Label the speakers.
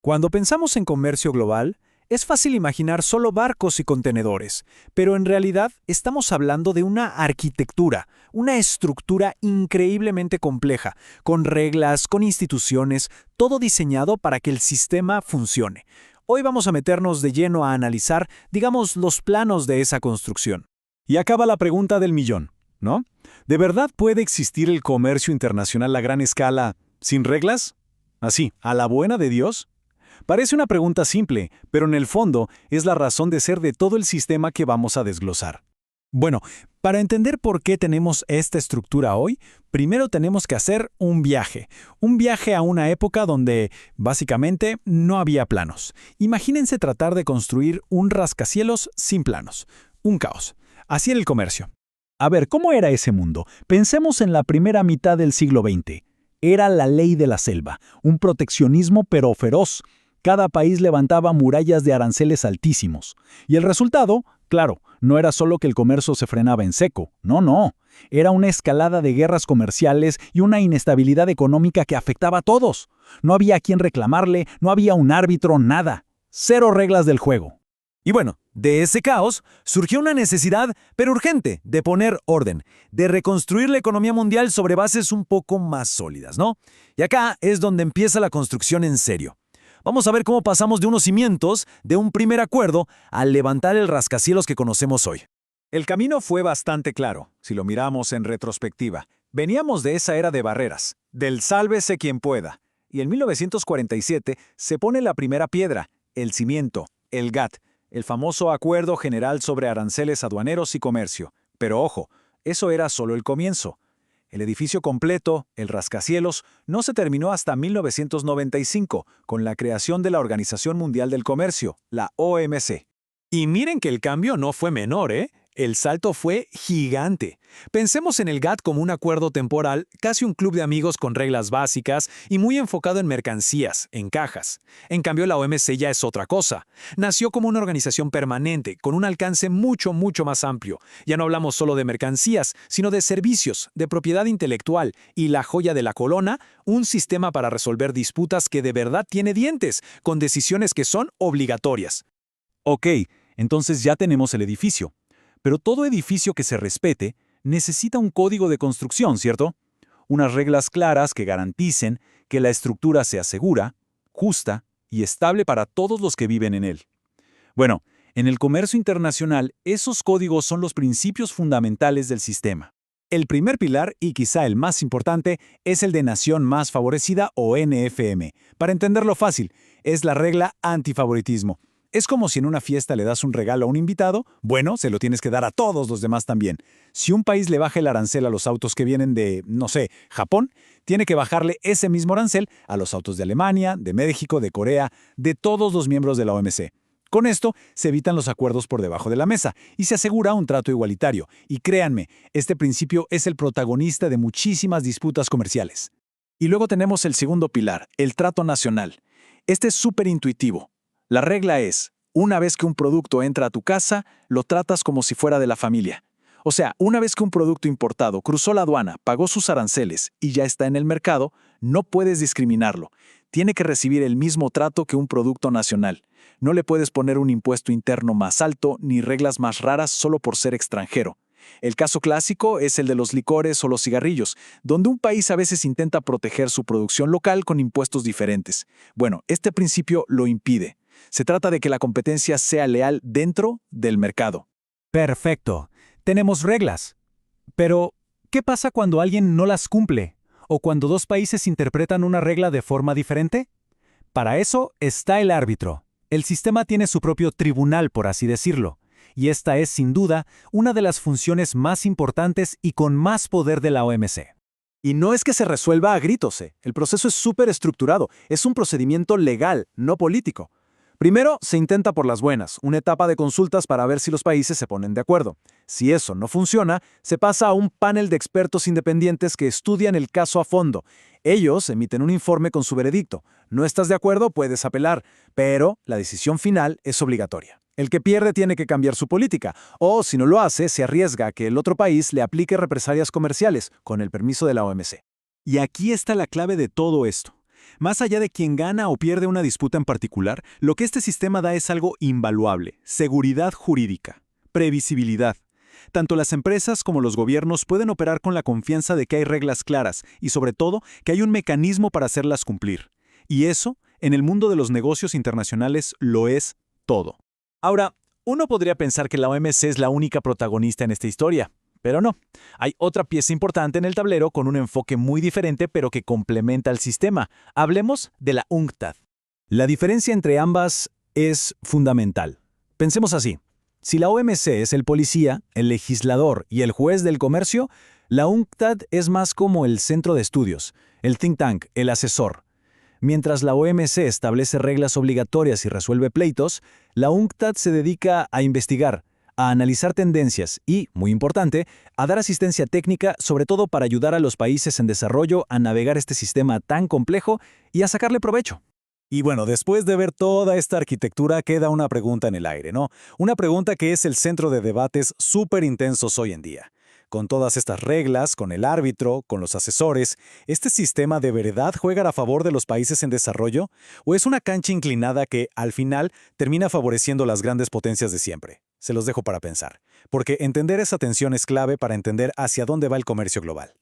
Speaker 1: Cuando pensamos en comercio global, es fácil imaginar solo barcos y contenedores, pero en realidad estamos hablando de una arquitectura, una estructura increíblemente compleja, con reglas, con instituciones, todo diseñado para que el sistema funcione. Hoy vamos a meternos de lleno a analizar, digamos, los planos de esa construcción.
Speaker 2: Y acaba la pregunta del millón, ¿no? ¿De verdad puede existir el comercio internacional a gran escala sin reglas? Así, a la buena de Dios. Parece una pregunta simple, pero en el fondo es la razón de ser de todo el sistema que vamos a desglosar.
Speaker 1: Bueno, para entender por qué tenemos esta estructura hoy, primero tenemos que hacer un viaje a una época donde, básicamente, no había planos. Imagínense tratar de construir un rascacielos sin planos. Un caos. Así era el comercio.
Speaker 2: A ver, ¿cómo era ese mundo? Pensemos en la primera mitad del siglo XX. Era la ley de la selva, un proteccionismo pero feroz. Cada país levantaba murallas de aranceles altísimos. Y el resultado, claro, no era solo que el comercio se frenaba en seco. No. Era una escalada de guerras comerciales y una inestabilidad económica que afectaba a todos. No había a quien reclamarle, no había un árbitro, nada. Cero reglas del juego.
Speaker 3: Y bueno, de ese caos surgió una necesidad, pero urgente, de poner orden, de reconstruir la economía mundial sobre bases un poco más sólidas, ¿no? Y acá es donde empieza la construcción en serio. Vamos a ver cómo pasamos de unos cimientos, de un primer acuerdo, al levantar el rascacielos que conocemos hoy.
Speaker 4: El camino fue bastante claro, si lo miramos en retrospectiva. Veníamos de esa era de barreras, del sálvese quien pueda. Y en 1947 se pone la primera piedra, el cimiento, el GATT, el famoso Acuerdo General sobre Aranceles Aduaneros y Comercio. Pero ojo, eso era solo el comienzo. El edificio completo, el rascacielos, no se terminó hasta 1995, con la creación de la Organización Mundial del Comercio, la OMC.
Speaker 3: Y miren que el cambio no fue menor, ¿eh? El salto fue gigante. Pensemos en el GATT como un acuerdo temporal, casi un club de amigos con reglas básicas y muy enfocado en mercancías, en cajas. En cambio, la OMC ya es otra cosa. Nació como una organización permanente, con un alcance mucho más amplio. Ya no hablamos solo de mercancías, sino de servicios, de propiedad intelectual y la joya de la corona, un sistema para resolver disputas que de verdad tiene dientes, con decisiones que son obligatorias.
Speaker 2: Ok, entonces ya tenemos el edificio. Pero todo edificio que se respete necesita un código de construcción, ¿cierto? Unas reglas claras que garanticen que la estructura sea segura, justa y estable para todos los que viven en él. Bueno, en el comercio internacional, esos códigos son los principios fundamentales del sistema.
Speaker 4: El primer pilar, y quizá el más importante, es el de Nación Más Favorecida o NFM. Para entenderlo fácil, es la regla antifavoritismo. Es como si en una fiesta le das un regalo a un invitado, bueno, se lo tienes que dar a todos los demás también. Si un país le baja el arancel a los autos que vienen de, no sé, Japón, tiene que bajarle ese mismo arancel a los autos de Alemania, de México, de Corea, de todos los miembros de la OMC. Con esto se evitan los acuerdos por debajo de la mesa y se asegura un trato igualitario. Y créanme, este principio es el protagonista de muchísimas disputas comerciales. Y luego tenemos el segundo pilar, el trato nacional. Este es súper intuitivo. La regla es, una vez que un producto entra a tu casa, lo tratas como si fuera de la familia. O sea, una vez que un producto importado cruzó la aduana, pagó sus aranceles y ya está en el mercado, no puedes discriminarlo. Tiene que recibir el mismo trato que un producto nacional. No le puedes poner un impuesto interno más alto ni reglas más raras solo por ser extranjero. El caso clásico es el de los licores o los cigarrillos, donde un país a veces intenta proteger su producción local con impuestos diferentes. Bueno, este principio lo impide. Se trata de que la competencia sea leal dentro del mercado.
Speaker 1: Perfecto. Tenemos reglas. Pero, ¿qué pasa cuando alguien no las cumple? ¿O cuando dos países interpretan una regla de forma diferente? Para eso está el árbitro. El sistema tiene su propio tribunal, por así decirlo. Y esta es, sin duda, una de las funciones más importantes y con más poder de la OMC.
Speaker 4: Y no es que se resuelva a gritos, El proceso es súper estructurado. Es un procedimiento legal, no político. Primero, se intenta por las buenas, una etapa de consultas para ver si los países se ponen de acuerdo. Si eso no funciona, se pasa a un panel de expertos independientes que estudian el caso a fondo. Ellos emiten un informe con su veredicto. No estás de acuerdo, puedes apelar, pero la decisión final es obligatoria. El que pierde tiene que cambiar su política, o si no lo hace, se arriesga a que el otro país le aplique represalias comerciales, con el permiso de la OMC.
Speaker 2: Y aquí está la clave de todo esto.
Speaker 4: Más allá de quién gana o pierde una disputa en particular, lo que este sistema da es algo invaluable: seguridad jurídica, previsibilidad. Tanto las empresas como los gobiernos pueden operar con la confianza de que hay reglas claras y, sobre todo, que hay un mecanismo para hacerlas cumplir. Y eso, en el mundo de los negocios internacionales, lo es todo.
Speaker 2: Ahora, uno podría pensar que la OMC es la única protagonista en esta historia, pero no. Hay otra pieza importante en el tablero con un enfoque muy diferente pero que complementa al sistema. Hablemos de la UNCTAD. La diferencia entre ambas es fundamental. Pensemos así. Si la OMC es el policía, el legislador y el juez del comercio, la UNCTAD es más como el centro de estudios, el think tank, el asesor. Mientras la OMC establece reglas obligatorias y resuelve pleitos, la UNCTAD se dedica a investigar, a analizar tendencias y, muy importante, a dar asistencia técnica, sobre todo para ayudar a los países en desarrollo a navegar este sistema tan complejo y a sacarle provecho.
Speaker 4: Y bueno, después de ver toda esta arquitectura queda una pregunta en el aire, ¿no? Una pregunta que es el centro de debates súper intensos hoy en día. Con todas estas reglas, con el árbitro, con los asesores, ¿este sistema de verdad juega a favor de los países en desarrollo? ¿O es una cancha inclinada que, al final, termina favoreciendo las grandes potencias de siempre? Se los dejo para pensar, porque entender esa tensión es clave para entender hacia dónde va el comercio global.